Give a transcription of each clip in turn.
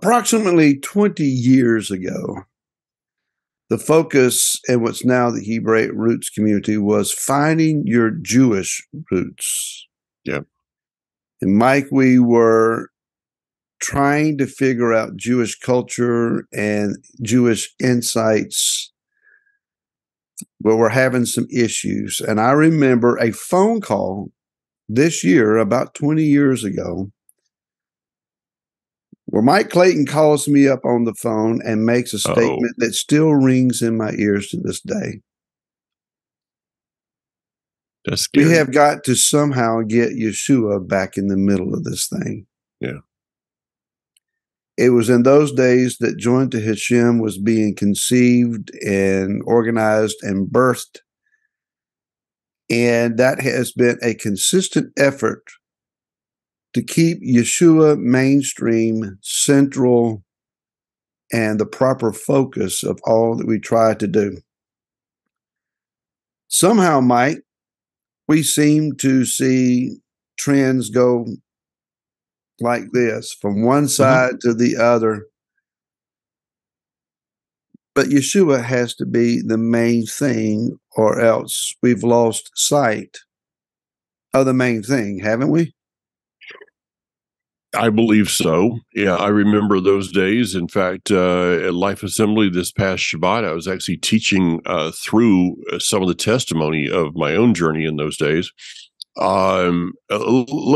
Approximately 20 years ago, the focus in what's now the Hebraic roots community was finding your Jewish roots. Yeah. And Mike, we were trying to figure out Jewish culture and Jewish insights, but we're having some issues. And I remember a phone call this year, about 20 years ago, where Mike Clayton calls me up on the phone and makes a statement that still rings in my ears to this day. That's scary. We have got to somehow get Yeshua back in the middle of this thing. Yeah. It was in those days that Joint to Hashem was being conceived and organized and birthed. And that has been a consistent effort to keep Yeshua mainstream, central, and the proper focus of all that we try to do. Somehow, Mike, we seem to see trends go like this, from one side to the other. But Yeshua has to be the main thing, or else we've lost sight of the main thing, haven't we? I believe so. Yeah, I remember those days. In fact, at Life Assembly this past Shabbat, I was actually teaching through some of the testimony of my own journey in those days. Let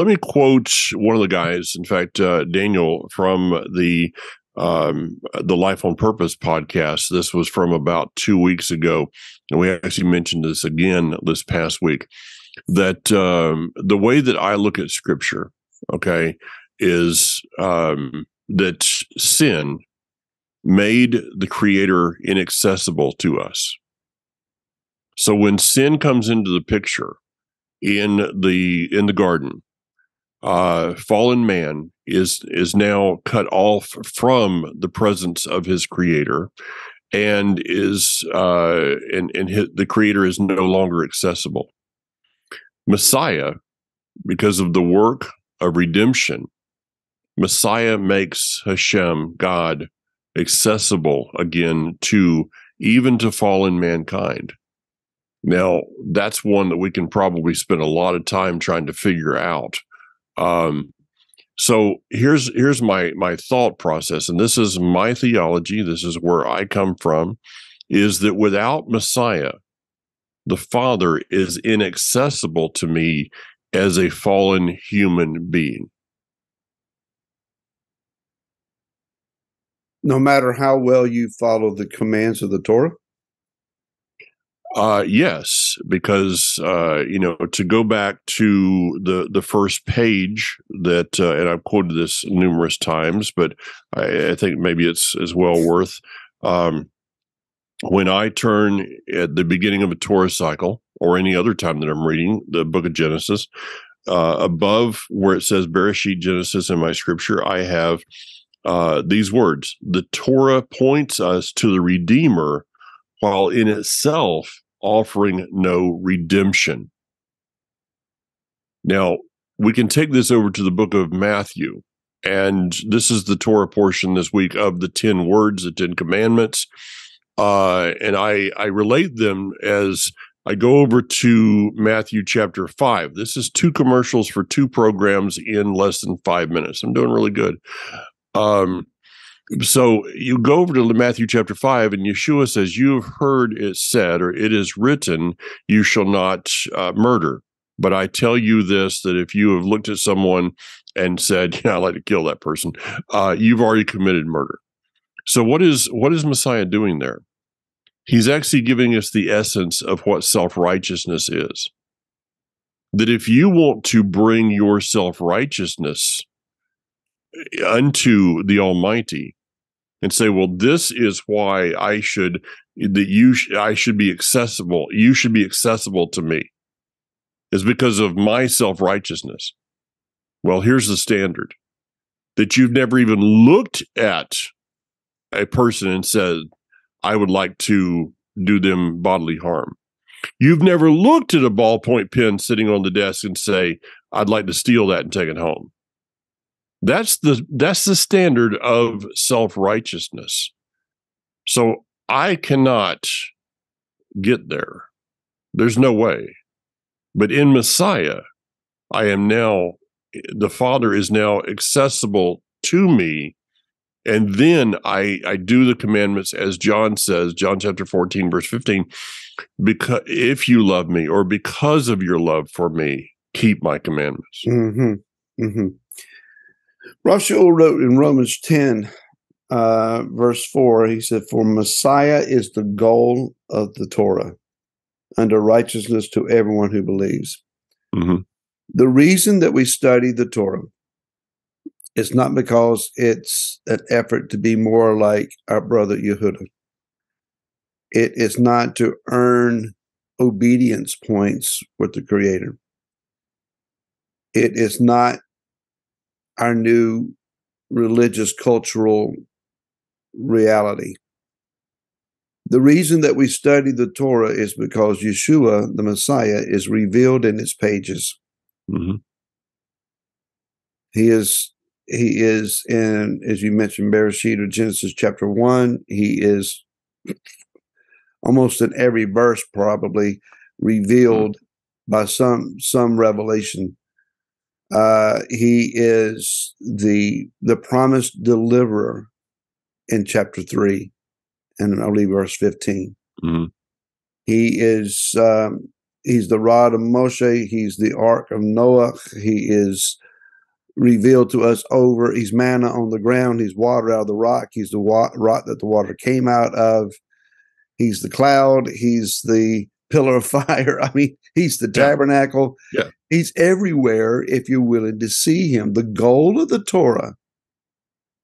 me quote one of the guys, in fact, Daniel, from the Life on Purpose podcast. This was from about 2 weeks ago, and we actually mentioned this again this past week, that the way that I look at Scripture, okay, is that sin made the Creator inaccessible to us. So when sin comes into the picture in the garden, fallen man is now cut off from the presence of his Creator, and the Creator is no longer accessible. Messiah, because of the work of redemption, Messiah makes Hashem, God, accessible again even to fallen mankind. Now, that's one that we can probably spend a lot of time trying to figure out. So here's my thought process, and this is my theology. This is where I come from, is that without Messiah, the Father is inaccessible to me as a fallen human being. No matter how well you follow the commands of the Torah? Yes, because, to go back to the first page that, and I've quoted this numerous times, but I think maybe it's as well worth, when I turn at the beginning of a Torah cycle or any other time that I'm reading the book of Genesis, above where it says Bereshit Genesis in my scripture, I have these words: the Torah points us to the Redeemer, while in itself offering no redemption. Now, we can take this over to the book of Matthew, and this is the Torah portion this week of the 10 words, the 10 commandments, and I relate them as I go over to Matthew chapter 5. This is 2 commercials for 2 programs in less than 5 minutes. I'm doing really good. So you go over to Matthew chapter 5, and Yeshua says, "You have heard it said, or it is written, you shall not murder. But I tell you this, that if you have looked at someone and said, I'd like to kill that person, you've already committed murder." So what is Messiah doing there? He's actually giving us the essence of what self-righteousness is. That if you want to bring your self-righteousness unto the Almighty and say, well, this is why I should be accessible. You should be accessible to me, is because of my self-righteousness. Well, here's the standard: that you've never even looked at a person and said, I would like to do them bodily harm. You've never looked at a ballpoint pen sitting on the desk and say, I'd like to steal that and take it home. That's the standard of self-righteousness. So I cannot get there. There's no way. But in Messiah, the Father is now accessible to me. And then I do the commandments, as John says, John chapter 14, verse 15, because if you love me, or because of your love for me, keep my commandments. Mm-hmm. Mm-hmm. Rashi wrote in Romans 10, verse 4, he said, "For Messiah is the goal of the Torah, unto righteousness to everyone who believes." Mm-hmm. The reason that we study the Torah is not because it's an effort to be more like our brother Yehuda. It is not to earn obedience points with the Creator. It is not our new religious cultural reality. The reason that we study the Torah is because Yeshua, the Messiah, is revealed in its pages. Mm-hmm. He is in, as you mentioned, Bereshit or Genesis chapter 1. He is almost in every verse probably revealed by some revelation. He is the promised deliverer in chapter 3, and I'll leave verse 15. Mm-hmm. He is he's the rod of Moshe. He's the ark of Noah. He is revealed to us he's manna on the ground. He's water out of the rock. He's the rock that the water came out of. He's the cloud. He's the pillar of fire. I mean, he's the tabernacle. Yeah. He's everywhere if you're willing to see him. The goal of the Torah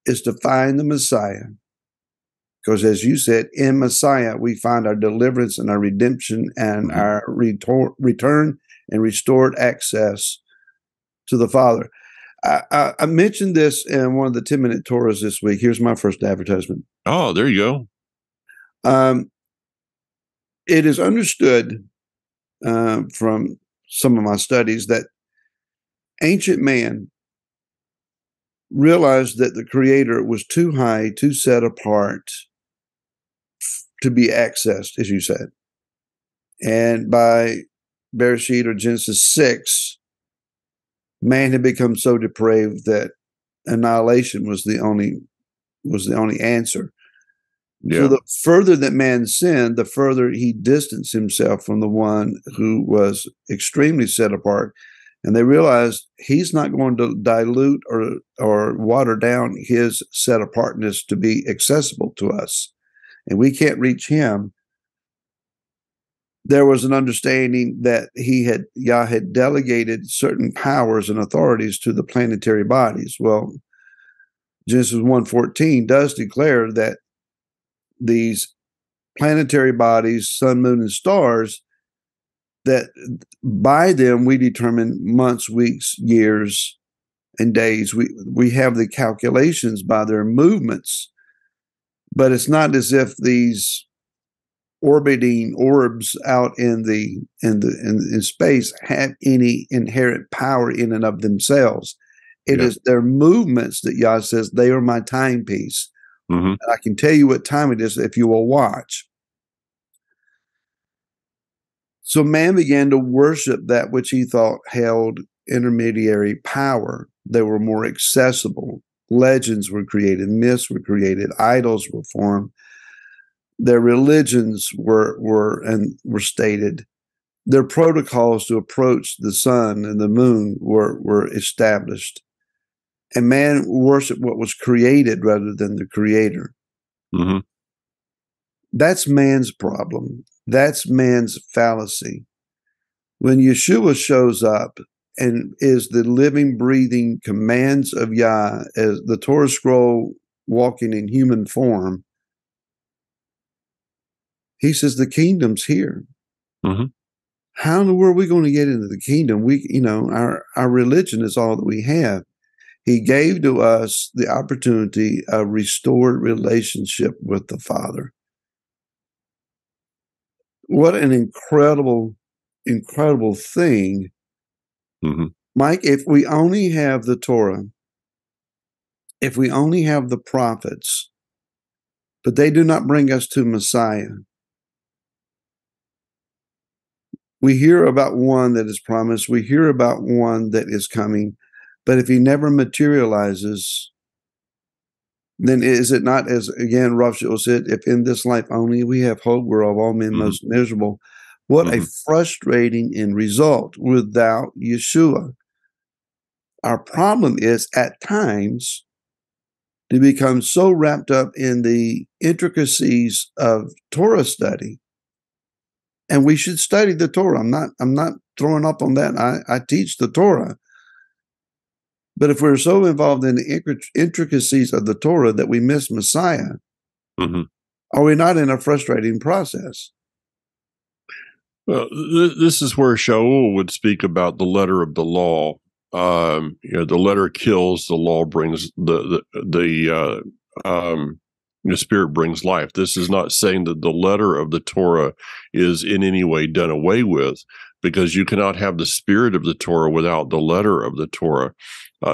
is to find the Messiah. Because as you said, in Messiah, we find our deliverance and our redemption and our return and restored access to the Father. I mentioned this in one of the 10-minute Torahs this week. Here's my first advertisement. Oh, there you go. It is understood from some of my studies that ancient man realized that the Creator was too high, too set apart to be accessed, as you said. And by Bereshit or Genesis 6, man had become so depraved that annihilation was the only answer. Yeah. So the further that man sinned, the further he distanced himself from the one who was extremely set apart. And they realized he's not going to dilute or water down his set apartness to be accessible to us. And we can't reach him. There was an understanding that Yah had delegated certain powers and authorities to the planetary bodies. Well, Genesis 1:14 does declare that these planetary bodies, sun, moon, and stars, that by them we determine months, weeks, years, and days. We have the calculations by their movements, but it's not as if these orbiting orbs out in space have any inherent power in and of themselves. It is their movements that Yah says they are my timepiece. Mm-hmm. I can tell you what time it is if you will watch. So man began to worship that which he thought held intermediary power. They were more accessible. Legends were created, myths were created, idols were formed. Their religions were stated. Their protocols to approach the sun and the moon were established. And man worshiped what was created rather than the Creator. Mm-hmm. That's man's problem. That's man's fallacy. When Yeshua shows up and is the living, breathing commands of Yah as the Torah scroll walking in human form, he says the kingdom's here. Mm-hmm. How in the world are we going to get into the kingdom? Our religion is all that we have. He gave to us the opportunity of restored relationship with the Father. What an incredible, incredible thing. Mm-hmm. Mike, if we only have the Torah, if we only have the prophets, but they do not bring us to Messiah. We hear about one that is promised. We hear about one that is coming. But if he never materializes, then is it not, as again, Rav Shaul said, if in this life only we have hope, we're of all men most miserable. What a frustrating end result without Yeshua. Our problem is at times to become so wrapped up in the intricacies of Torah study. And we should study the Torah. I'm not throwing up on that. I teach the Torah. But if we're so involved in the intricacies of the Torah that we miss Messiah, are we not in a frustrating process? Well, this is where Shaul would speak about the letter of the law. The letter kills, the law brings the Spirit brings life. This is not saying that the letter of the Torah is in any way done away with, because you cannot have the spirit of the Torah without the letter of the Torah.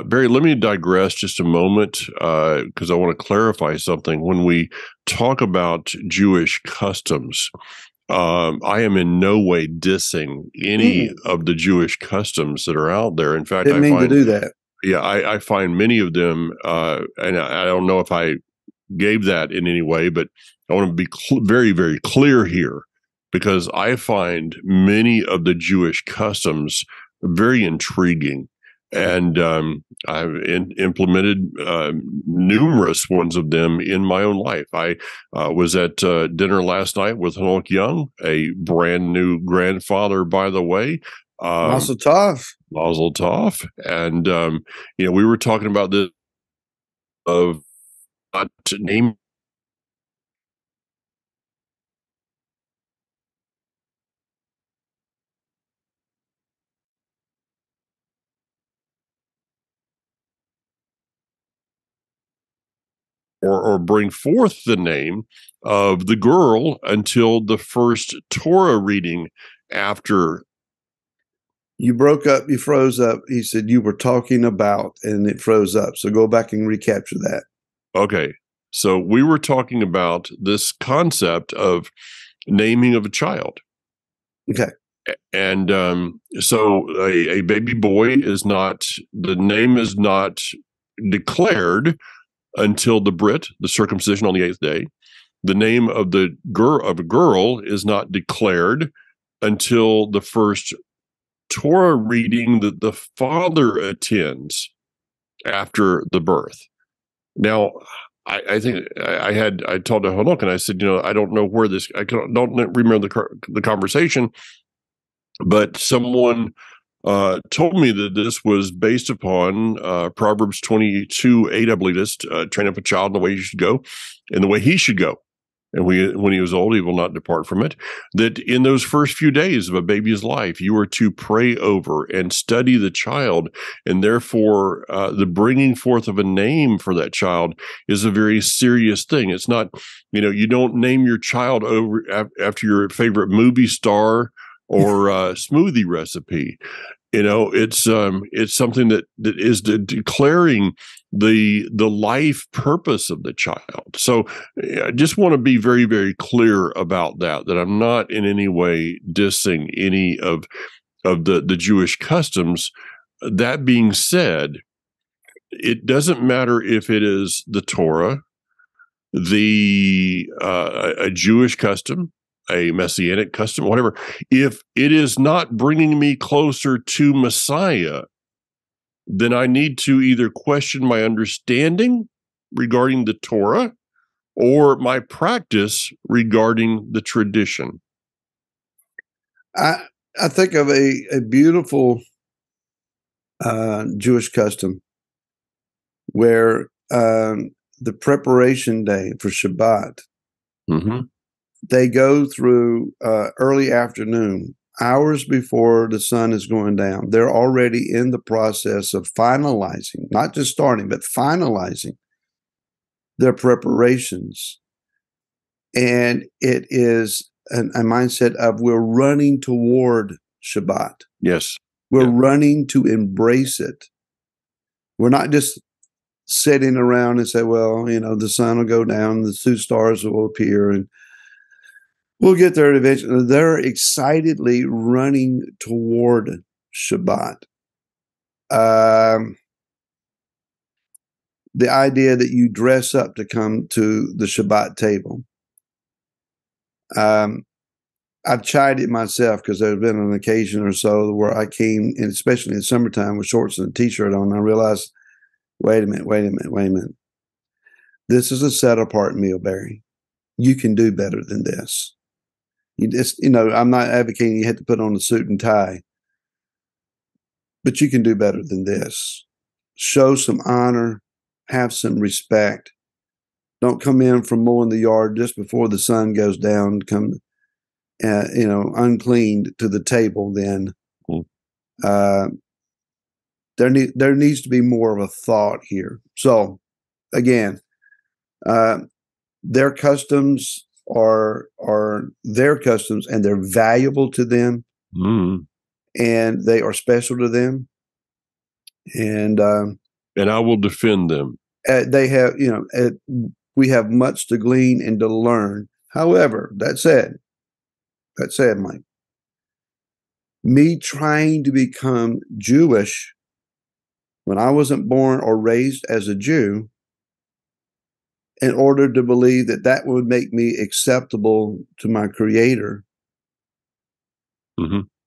Barry, let me digress just a moment because I want to clarify something. When we talk about Jewish customs, I am in no way dissing any of the Jewish customs that are out there. In fact, Didn't mean to do that. Yeah, I find many of them, and I don't know if I gave that in any way, but I want to be very, very clear here, because I find many of the Jewish customs very intriguing. And I've implemented numerous ones of them in my own life. I was at dinner last night with Hanok Young, a brand new grandfather, by the way. Mazel tov. Mazel tov. And, we were talking about this of not name or bring forth the name of the girl until the first Torah reading after. You broke up, you froze up. He said you were talking about, and it froze up. So go back and recapture that. Okay. So we were talking about this concept of naming of a child. Okay. And so a baby boy the name is not declared until the Brit, the circumcision on the 8th day. The name of a girl is not declared until the first Torah reading that the father attends after the birth. Now, I think I told Hanok, and I said, I don't know where this, don't remember the conversation, but someone told me that this was based upon Proverbs 22:8, I believe this, train up a child in the way he should go, and the way he should go. And when he was old, he will not depart from it. That in those first few days of a baby's life, you are to pray over and study the child. And therefore, the bringing forth of a name for that child is a very serious thing. It's not, you don't name your child after your favorite movie star or smoothie recipe. It's something that is declaring the life purpose of the child. So I just want to be very, very clear about that I'm not in any way dissing any of the Jewish customs. That being said, it doesn't matter if it is the Torah, a Jewish custom, a messianic custom, whatever. If it is not bringing me closer to Messiah, then I need to either question my understanding regarding the Torah or my practice regarding the tradition. I think of a beautiful Jewish custom where the preparation day for Shabbat, they go through early afternoon, hours before the sun is going down. They're already in the process of finalizing, not just starting, but finalizing their preparations. And it is a mindset of we're running toward Shabbat. Yes. We're running to embrace it. We're not just sitting around and say, well, you know, the sun will go down, the two stars will appear, and we'll get there eventually. They're excitedly running toward Shabbat. The idea that you dress up to come to the Shabbat table. I've chided myself because there's been an occasion or so where I came, and especially in summertime, with shorts and a t-shirt on. And I realized, wait a minute. This is a set apart meal, Barry. You can do better than this. I'm not advocating you have to put on a suit and tie, but you can do better than this. Show some honor, have some respect. Don't come in from mowing the yard just before the sun goes down, come, uncleaned to the table. Then there needs to be more of a thought here. So again, their customs are their customs, and they're valuable to them, and they are special to them. And I will defend them. They have, we have much to glean and to learn. However, that said, Mike, me trying to become Jewish when I wasn't born or raised as a Jew, in order to believe that that would make me acceptable to my Creator,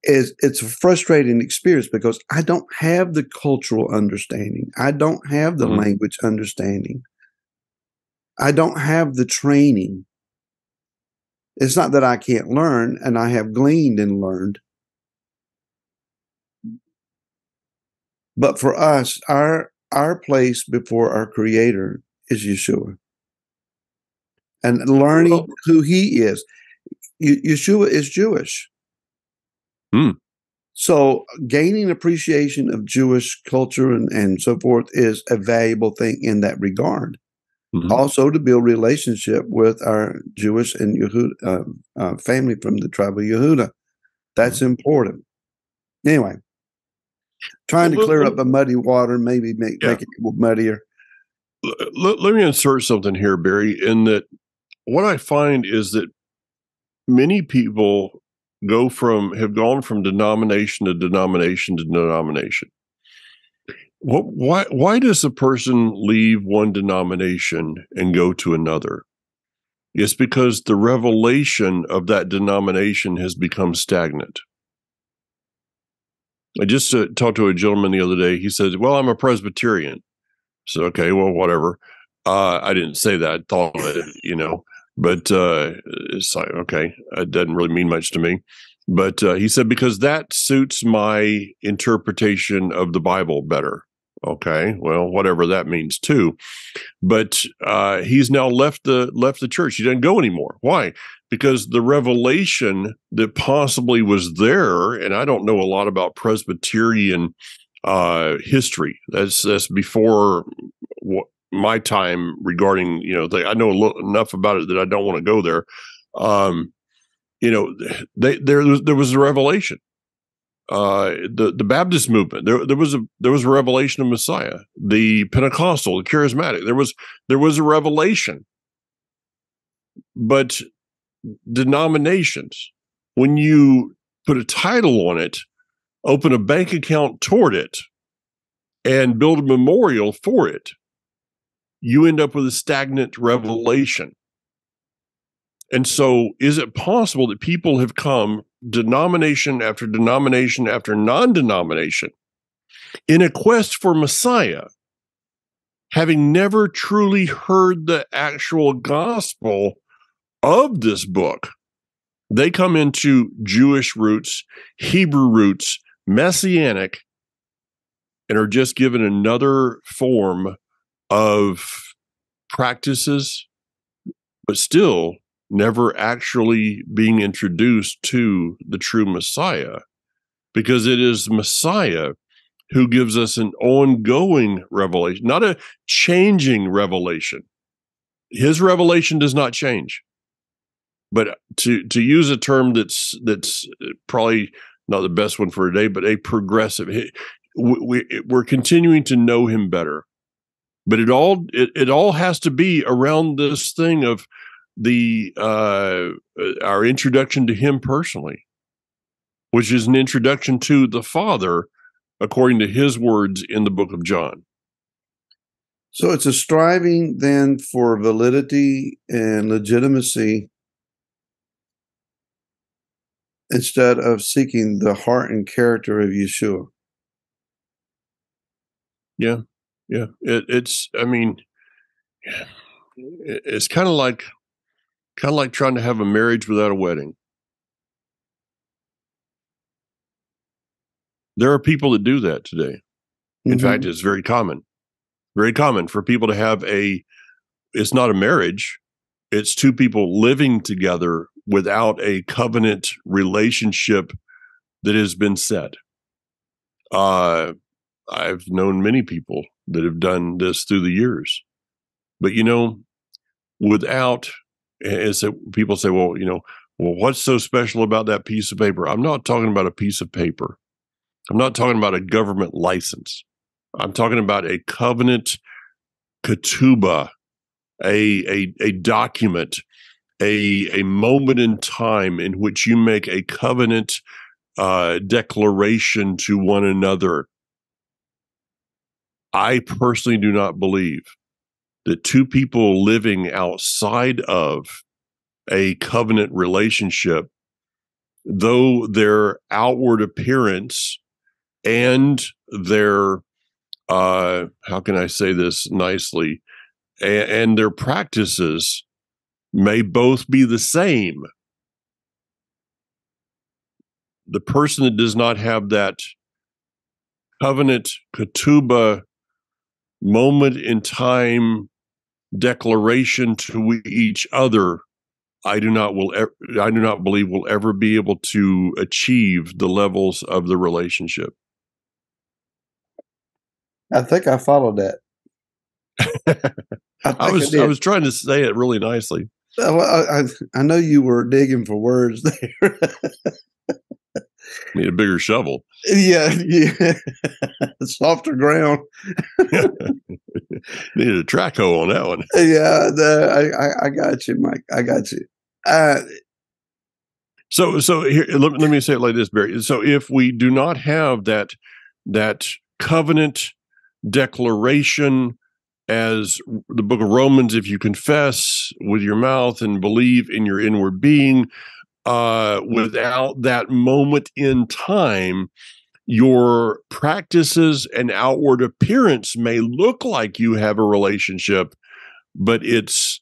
it's a frustrating experience because I don't have the cultural understanding. I don't have the language understanding. I don't have the training. It's not that I can't learn, and I have gleaned and learned. But for us, our place before our Creator is Yeshua. And learning who He is. Yeshua is Jewish. So gaining appreciation of Jewish culture and so forth is a valuable thing in that regard. Also to build relationship with our Jewish and Yehuda, family from the tribe of Yehuda. That's important. Anyway, trying to clear up the muddy water, maybe make it muddier. Let me insert something here, Barry, in that what I find is that many people have gone from denomination to denomination to denomination. Why does a person leave one denomination and go to another? It's because the revelation of that denomination has become stagnant. I just talked to a gentleman the other day. He said, well, I'm a Presbyterian. So, okay, well, whatever. I didn't say that. I thought of it, but it's like, okay, it doesn't really mean much to me. But he said, because that suits my interpretation of the Bible better. Okay, well, whatever that means too. But he's now left the church. He doesn't go anymore. Why? Because the revelation that possibly was there, and I don't know a lot about Presbyterian history. That's before my time regarding, I know enough about it that I don't want to go there. There was a revelation. The Baptist movement, there was a revelation of Messiah. The Pentecostal, the Charismatic, there was a revelation. But denominations, when you put a title on it, open a bank account toward it, and build a memorial for it, you end up with a stagnant revelation. And so is it possible that people have come denomination after denomination after non-denomination in a quest for Messiah, having never truly heard the actual gospel of this book? They come into Jewish roots, Hebrew roots, Messianic, and are just given another form of practices, but still never actually being introduced to the true Messiah, because it is Messiah who gives us an ongoing revelation, not a changing revelation. His revelation does not change. But to use a term that's probably not the best one for today, but a progressive. We're continuing to know him better, But it all has to be around this thing of the our introduction to him personally, which is an introduction to the Father according to his words in the book of John. So it's a striving then for validity and legitimacy instead of seeking the heart and character of Yeshua. Yeah. It's I mean, it's kind of like trying to have a marriage without a wedding. There are people that do that today. In fact, it's very common for people to have it's not a marriage. It's two people living together without a covenant relationship that has been set. I've known many people that have done this through the years, but without, as people say, well, what's so special about that piece of paper? I'm not talking about a piece of paper. I'm not talking about a government license. I'm talking about a covenant ketubah, a document, a moment in time in which you make a covenant declaration to one another. I personally do not believe that two people living outside of a covenant relationship, though their outward appearance and their how can I say this nicely, and their practices may both be the same. The person that does not have that covenant ketubah moment in time declaration to each other, I do not believe will ever be able to achieve the levels of the relationship. I think I followed that. I was trying to say it really nicely. Well, I know you were digging for words there. Need a bigger shovel. Yeah. Softer ground. Needed a track hoe on that one. Yeah, I got you, Mike. I got you. So here, let me say it like this, Barry. So if we do not have that covenant declaration, as the book of Romans, if you confess with your mouth and believe in your inward being, without that moment in time, your practices and outward appearance may look like you have a relationship, but it's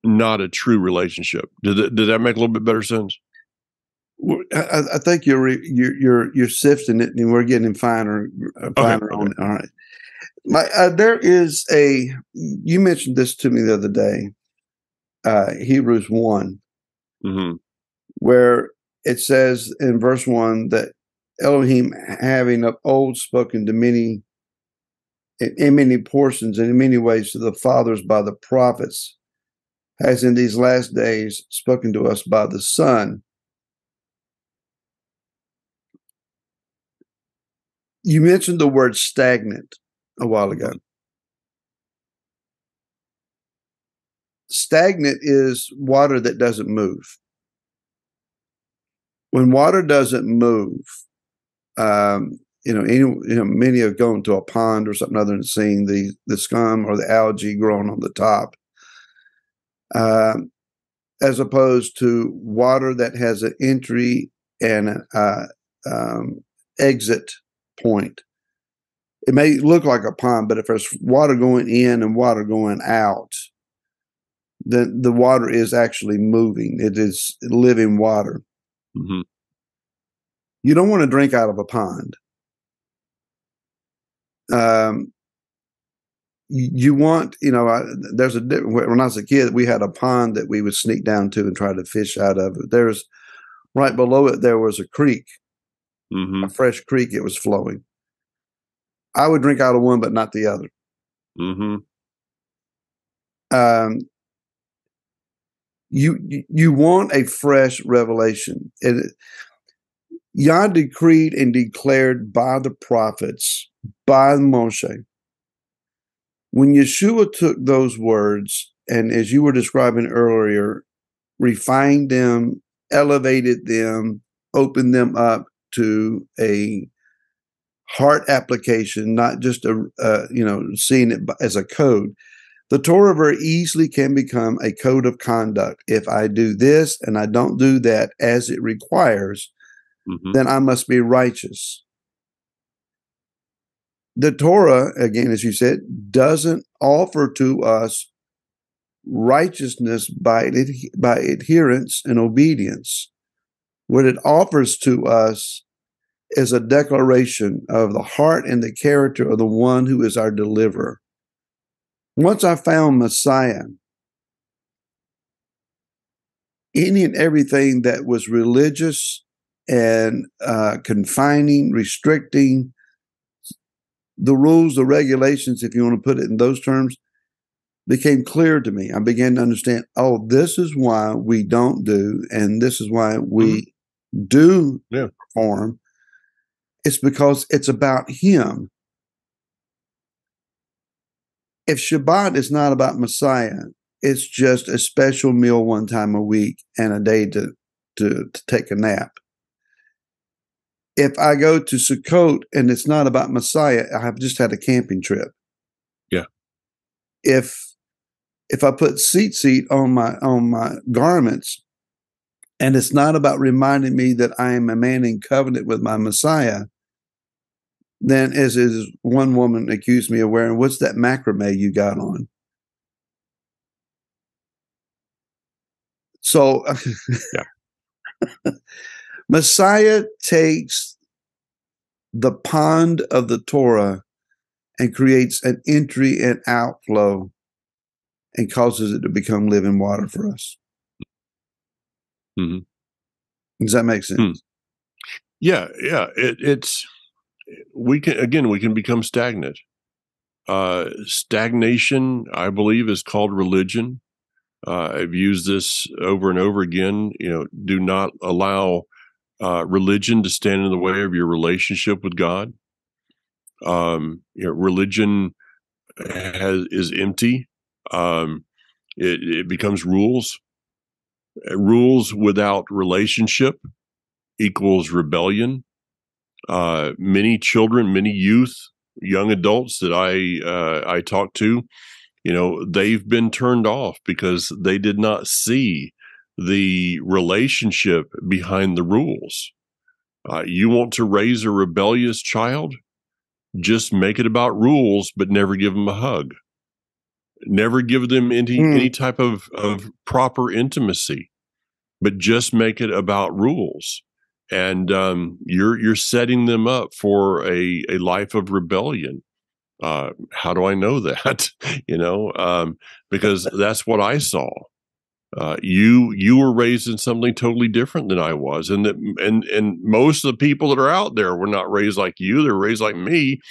not a true relationship. Did that make a little bit better sense? I think you're sifting it, and we're getting finer Okay. on it. All right. There is you mentioned this to me the other day, Hebrews 1, where it says in verse 1 that Elohim, having of old spoken to many, in many portions and in many ways to the fathers by the prophets, has in these last days spoken to us by the Son. You mentioned the word stagnant a while ago. Stagnant is water that doesn't move. When water doesn't move, many have gone to a pond or something other than seeing the scum or the algae growing on the top, as opposed to water that has an entry and exit point. It may look like a pond, but if there's water going in and water going out, then the water is actually moving. It is living water. Mm-hmm. You don't want to drink out of a pond. You want, there's a different. When I was a kid, we had a pond that we would sneak down to and try to fish out of. There's right below it, there was a creek, a fresh creek. It was flowing. I would drink out of one, but not the other. You want a fresh revelation. Yah decreed and declared by the prophets, by Moshe, When Yeshua took those words and, as you were describing earlier, refined them, elevated them, opened them up to a heart application, not just seeing it as a code. The Torah very easily can become a code of conduct. If I do this and I don't do that as it requires, then I must be righteous. The Torah, again, as you said, doesn't offer to us righteousness by adherence and obedience. What it offers to us is a declaration of the heart and the character of the one who is our deliverer. Once I found Messiah, any and everything that was religious and confining, restricting, the rules, the regulations, if you want to put it in those terms, became clear to me. I began to understand, oh, this is why we don't do, and this is why we do perform. It's because it's about Him. If Shabbat is not about Messiah, it's just a special meal one time a week and a day to take a nap. If I go to Sukkot and it's not about Messiah, I've just had a camping trip. Yeah. If I put tzitzit on my garments and it's not about reminding me that I am a man in covenant with my Messiah, then as one woman accused me of wearing, what's that macrame you got on? So Messiah takes the pond of the Torah and creates an entry and outflow and causes it to become living water for us. Does that make sense? Yeah. We can become stagnant. Stagnation, I believe, is called religion. I've used this over and over again. Do not allow religion to stand in the way of your relationship with God. Religion is empty. It becomes rules. Rules without relationship equals rebellion. Many children, many youth, young adults that I talk to, they've been turned off because they did not see the relationship behind the rules. You want to raise a rebellious child? Just make it about rules, but never give them a hug. Never give them any type of proper intimacy, but just make it about rules. And you're setting them up for a life of rebellion. How do I know that? Because that's what I saw. You were raised in something totally different than I was, and most of the people that are out there were not raised like you. They're raised like me.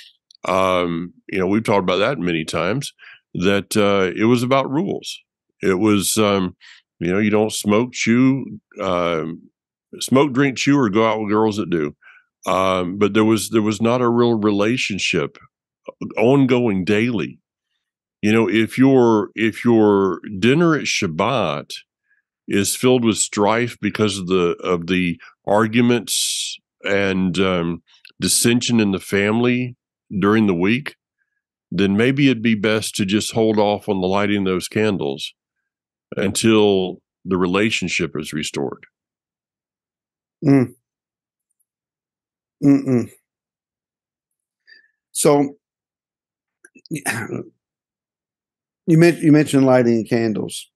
We've talked about that many times. That it was about rules. It was you don't smoke, drink, chew, or go out with girls that do. But there was not a real relationship ongoing daily. If your dinner at Shabbat is filled with strife because of the arguments and dissension in the family during the week, then maybe it'd be best to just hold off on the lighting those candles until the relationship is restored. So you mentioned lighting candles.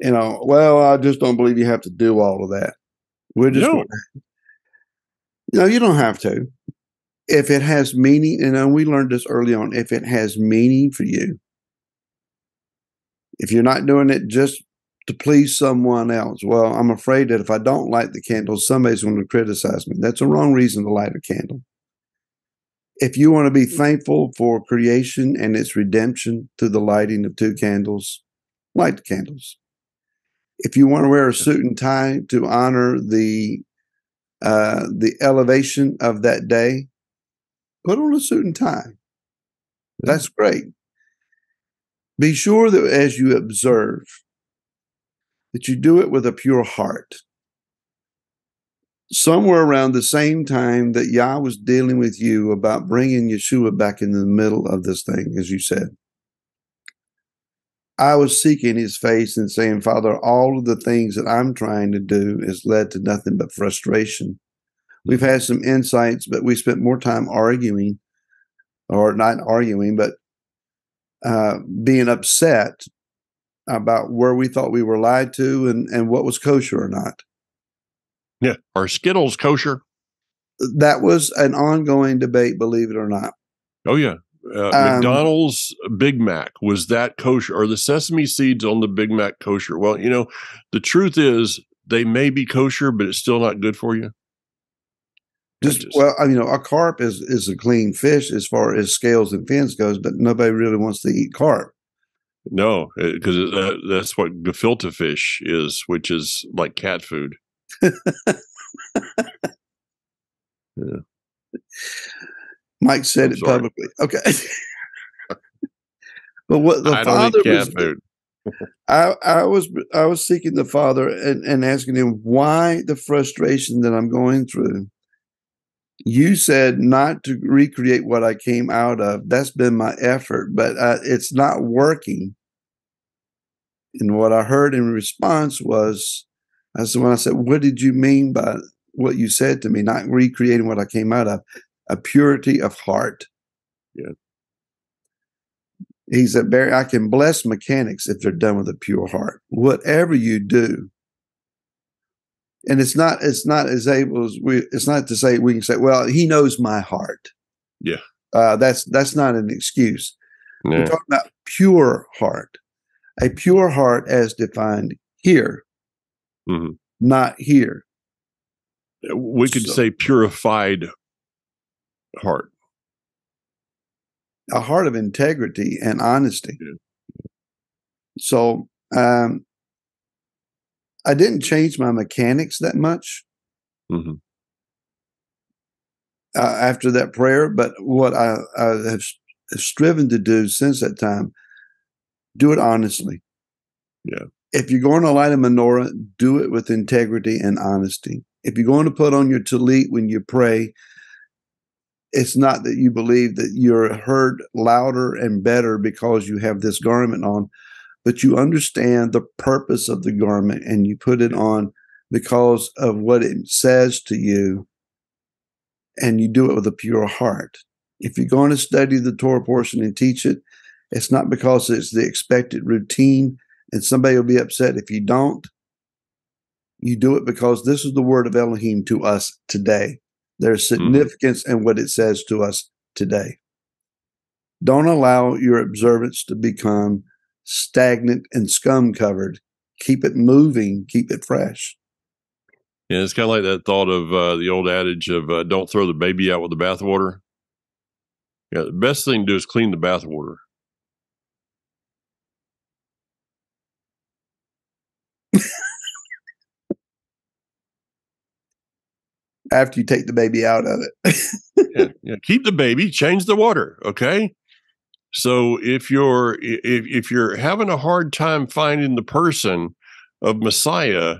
Well, I just don't believe you have to do all of that. We're just you don't have to. If it has meaning, and we learned this early on, if it has meaning for you, if you're not doing it just to please someone else, well, I'm afraid that if I don't light the candles, somebody's going to criticize me. That's a wrong reason to light a candle. If you want to be thankful for creation and its redemption through the lighting of 2 candles, light the candles. If you want to wear a suit and tie to honor the elevation of that day, put on a suit and tie. That's great. Be sure that as you observe, that you do it with a pure heart. Somewhere around the same time that Yah was dealing with you about bringing Yeshua back in the middle of this thing, as you said, I was seeking his face and saying, Father, all of the things that I'm trying to do has led to nothing but frustration. We've had some insights, but we spent more time arguing, or not arguing, but being upset about where we thought we were lied to and what was kosher or not. Yeah. Are Skittles kosher? That was an ongoing debate, believe it or not. Oh, yeah. McDonald's Big Mac, was that kosher? Or the sesame seeds on the Big Mac kosher? Well, the truth is they may be kosher, but it's still not good for you. A carp is a clean fish as far as scales and fins goes, but nobody really wants to eat carp. No, because that's what gefilte fish is, which is like cat food. Yeah. Mike said it publicly. Okay. But what the Father was, food. I was seeking the Father and asking him why the frustration that I'm going through. You said not to recreate what I came out of. That's been my effort, but it's not working. And what I heard in response was, when I said, what did you mean by what you said to me? Not recreating what I came out of, a purity of heart. Yeah. He said, Barry, I can bless mechanics if they're done with a pure heart. Whatever you do. And it's not to say we can say, well, he knows my heart. Yeah. That's not an excuse. Yeah. We're talking about pure heart. A pure heart as defined here, not here. We could say purified heart. A heart of integrity and honesty. Yeah. So I didn't change my mechanics that much after that prayer, but what I have striven to do since that time, do it honestly. Yeah. If you're going to light a menorah, do it with integrity and honesty. If you're going to put on your tallit when you pray, it's not that you believe that you're heard louder and better because you have this garment on, but you understand the purpose of the garment and you put it on because of what it says to you, and you do it with a pure heart. If you're going to study the Torah portion and teach it, it's not because it's the expected routine and somebody will be upset if you don't. You do it because this is the word of Elohim to us today. There's significance in what it says to us today. Don't allow your observance to become stagnant and scum covered. Keep it moving. Keep it fresh. Yeah, it's kind of like that thought of the old adage of don't throw the baby out with the bathwater. Yeah, the best thing to do is clean the bathwater. After you take the baby out of it. Yeah. Keep the baby, change the water. Okay. So if you're having a hard time finding the person of Messiah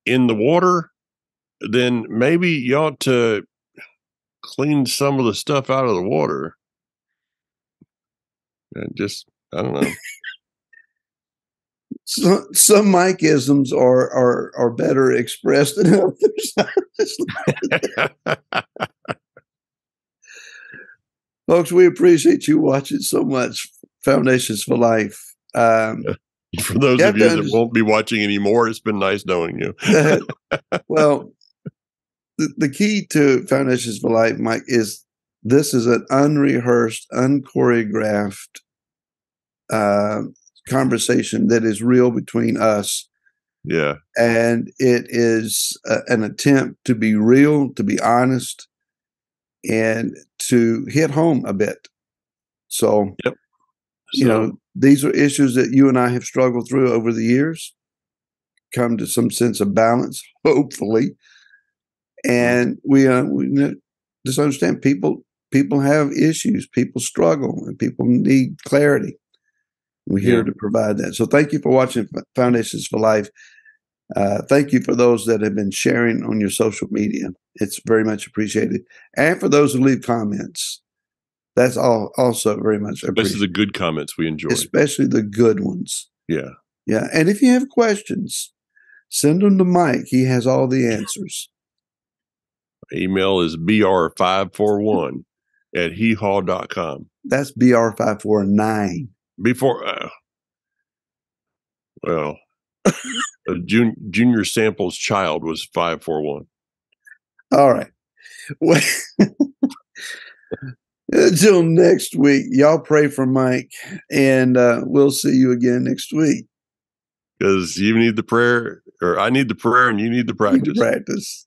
in the water, then maybe you ought to clean some of the stuff out of the water. And I don't know. Some Mike-isms are better expressed than others. Folks, we appreciate you watching so much Foundations for Life. For those of you that won't be watching anymore, it's been nice knowing you. Well, the key to Foundations for Life, Mike, is this is an unrehearsed, unchoreographed conversation that is real between us. Yeah. And it is an attempt to be real, to be honest, and to hit home a bit. So, these are issues that you and I have struggled through over the years, come to some sense of balance, hopefully. And we just understand people people have issues, people struggle, and people need clarity. We're here to provide that. So thank you for watching Foundations for Life. Thank you for those that have been sharing on your social media. It's very much appreciated. And for those who leave comments, that's also very much appreciated. Especially the good comments we enjoy. Especially the good ones. Yeah. Yeah. And if you have questions, send them to Mike. He has all the answers. Email is br541@heehaw.com. That's br549. Junior Sample's child was 541. All right. Well, until next week, y'all pray for Mike, and we'll see you again next week. Because you need the prayer, or I need the prayer, and you need the practice.